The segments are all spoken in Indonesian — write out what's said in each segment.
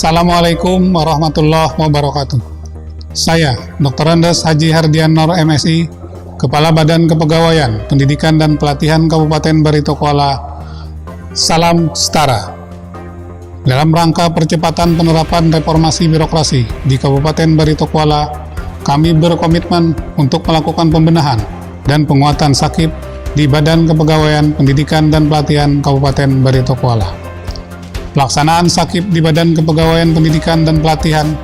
Assalamualaikum warahmatullahi wabarakatuh. Saya, Dr. Andes Haji Hardian Nor MSI, Kepala Badan Kepegawaian, Pendidikan dan Pelatihan Kabupaten Barito Kuala. Salam setara. Dalam rangka percepatan penerapan reformasi birokrasi di Kabupaten Barito Kuala, kami berkomitmen untuk melakukan pembenahan dan penguatan SAKIP di Badan Kepegawaian, Pendidikan dan Pelatihan Kabupaten Barito Kuala. Pelaksanaan SAKIP di Badan Kepegawaian Pendidikan dan Pelatihan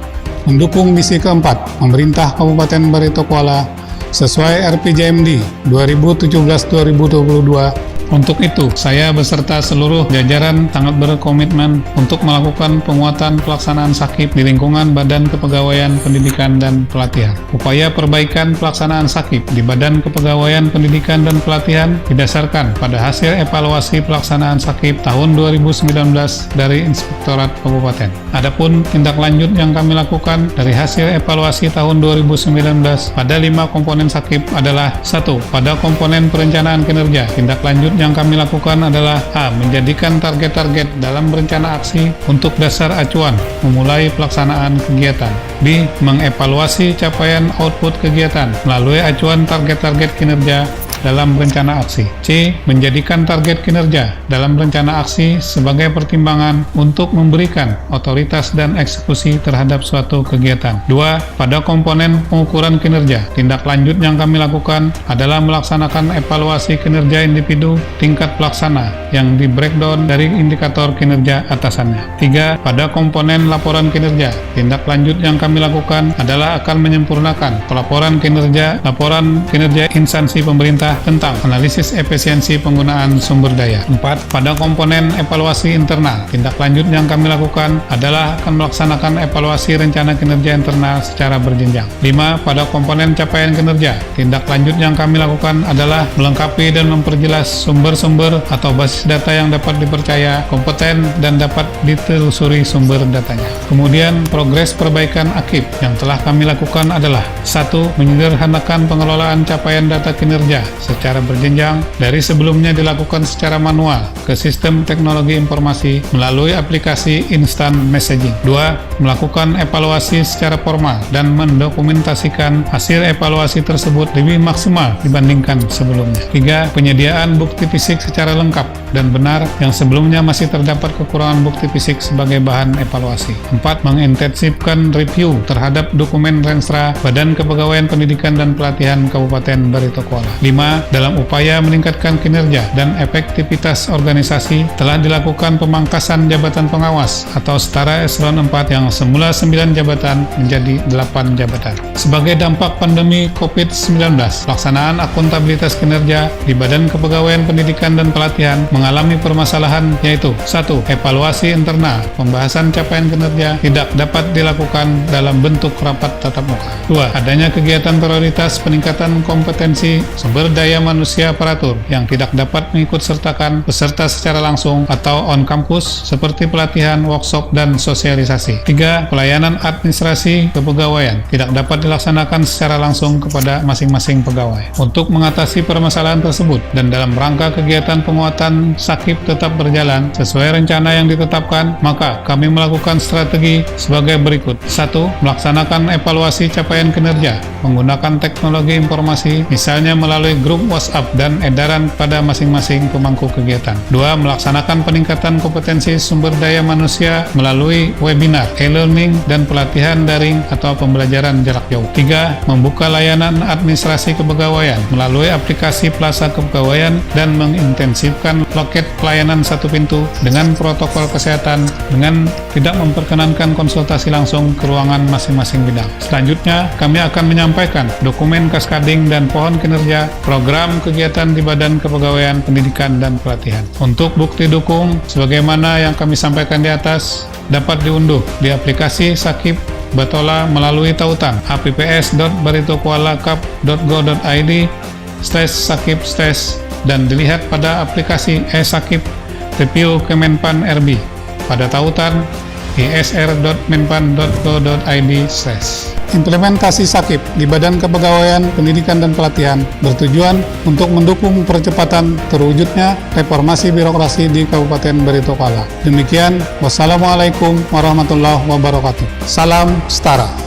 mendukung misi keempat pemerintah Kabupaten Barito Kuala sesuai RPJMD 2017-2022. Untuk itu, saya beserta seluruh jajaran sangat berkomitmen untuk melakukan penguatan pelaksanaan SAKIP di lingkungan Badan Kepegawaian Pendidikan dan Pelatihan. Upaya perbaikan pelaksanaan SAKIP di Badan Kepegawaian Pendidikan dan Pelatihan didasarkan pada hasil evaluasi pelaksanaan SAKIP tahun 2019 dari Inspektorat Kabupaten. Adapun tindak lanjut yang kami lakukan dari hasil evaluasi tahun 2019 pada 5 komponen SAKIP adalah: 1. Pada komponen perencanaan kinerja, tindak lanjut yang kami lakukan adalah: A. Menjadikan target-target dalam rencana aksi untuk dasar acuan memulai pelaksanaan kegiatan. B. Mengevaluasi capaian output kegiatan melalui acuan target-target kinerja dalam rencana aksi. C. Menjadikan target kinerja dalam rencana aksi sebagai pertimbangan untuk memberikan otoritas dan eksekusi terhadap suatu kegiatan. 2. Pada komponen pengukuran kinerja, tindak lanjut yang kami lakukan adalah melaksanakan evaluasi kinerja individu tingkat pelaksana yang di breakdown dari indikator kinerja atasannya. 3. Pada komponen laporan kinerja, tindak lanjut yang kami lakukan adalah akan menyempurnakan laporan kinerja instansi pemerintah tentang analisis efisiensi penggunaan sumber daya. 4. Pada komponen evaluasi internal, tindak lanjut yang kami lakukan adalah akan melaksanakan evaluasi rencana kinerja internal secara berjenjang. 5. Pada komponen capaian kinerja, tindak lanjut yang kami lakukan adalah melengkapi dan memperjelas sumber-sumber atau basis data yang dapat dipercaya, kompeten, dan dapat ditelusuri sumber datanya. Kemudian, progres perbaikan AKIP yang telah kami lakukan adalah: 1. Menyederhanakan pengelolaan capaian data kinerja secara berjenjang dari sebelumnya dilakukan secara manual ke sistem teknologi informasi melalui aplikasi instant messaging. 2. Melakukan evaluasi secara formal dan mendokumentasikan hasil evaluasi tersebut lebih maksimal dibandingkan sebelumnya. 3. Penyediaan bukti fisik secara lengkap dan benar yang sebelumnya masih terdapat kekurangan bukti fisik sebagai bahan evaluasi. 4. Mengintensifkan review terhadap dokumen Renstra Badan Kepegawaian Pendidikan dan Pelatihan Kabupaten Barito Kuala. 5. Dalam upaya meningkatkan kinerja dan efektivitas organisasi, telah dilakukan pemangkasan jabatan pengawas atau setara eselon 4 yang semula 9 jabatan menjadi 8 jabatan. Sebagai dampak pandemi COVID-19, pelaksanaan akuntabilitas kinerja di Badan Kepegawaian Pendidikan dan Pelatihan mengalami permasalahan, yaitu: 1. Evaluasi internal pembahasan capaian kinerja tidak dapat dilakukan dalam bentuk rapat tatap muka. 2. Adanya kegiatan prioritas peningkatan kompetensi sumber daya manusia aparatur yang tidak dapat mengikut sertakan peserta secara langsung atau on campus seperti pelatihan, workshop, dan sosialisasi. 3. Pelayanan administrasi kepegawaian tidak dapat dilaksanakan secara langsung kepada masing-masing pegawai. Untuk mengatasi permasalahan tersebut dan dalam rangka kegiatan penguatan SAKIP tetap berjalan sesuai rencana yang ditetapkan, maka kami melakukan strategi sebagai berikut: 1. Melaksanakan evaluasi capaian kinerja menggunakan teknologi informasi, misalnya melalui grup WhatsApp dan edaran pada masing-masing pemangku kegiatan. 2. Melaksanakan peningkatan kompetensi sumber daya manusia melalui webinar, e-learning, dan pelatihan daring atau pembelajaran jarak jauh. 3. Membuka layanan administrasi kepegawaian melalui aplikasi Plaza Kepegawaian dan mengintensifkan loket pelayanan satu pintu dengan protokol kesehatan dengan tidak memperkenankan konsultasi langsung ke ruangan masing-masing bidang. Selanjutnya, kami akan menyampaikan dokumen kaskading dan pohon kinerja program kegiatan di Badan Kepegawaian Pendidikan dan Pelatihan. Untuk bukti dukung sebagaimana yang kami sampaikan di atas dapat diunduh di aplikasi SAKIP Batola melalui tautan apps.baritokualakap.go.id/sakip/ dan dilihat pada aplikasi e-SAKIP Review Kemenpan RB pada tautan isr.menpan.go.id/. Implementasi Sakip di Badan Kepegawaian Pendidikan dan Pelatihan bertujuan untuk mendukung percepatan terwujudnya reformasi birokrasi di Kabupaten Barito Kala. Demikian, wassalamualaikum warahmatullahi wabarakatuh. Salam setara.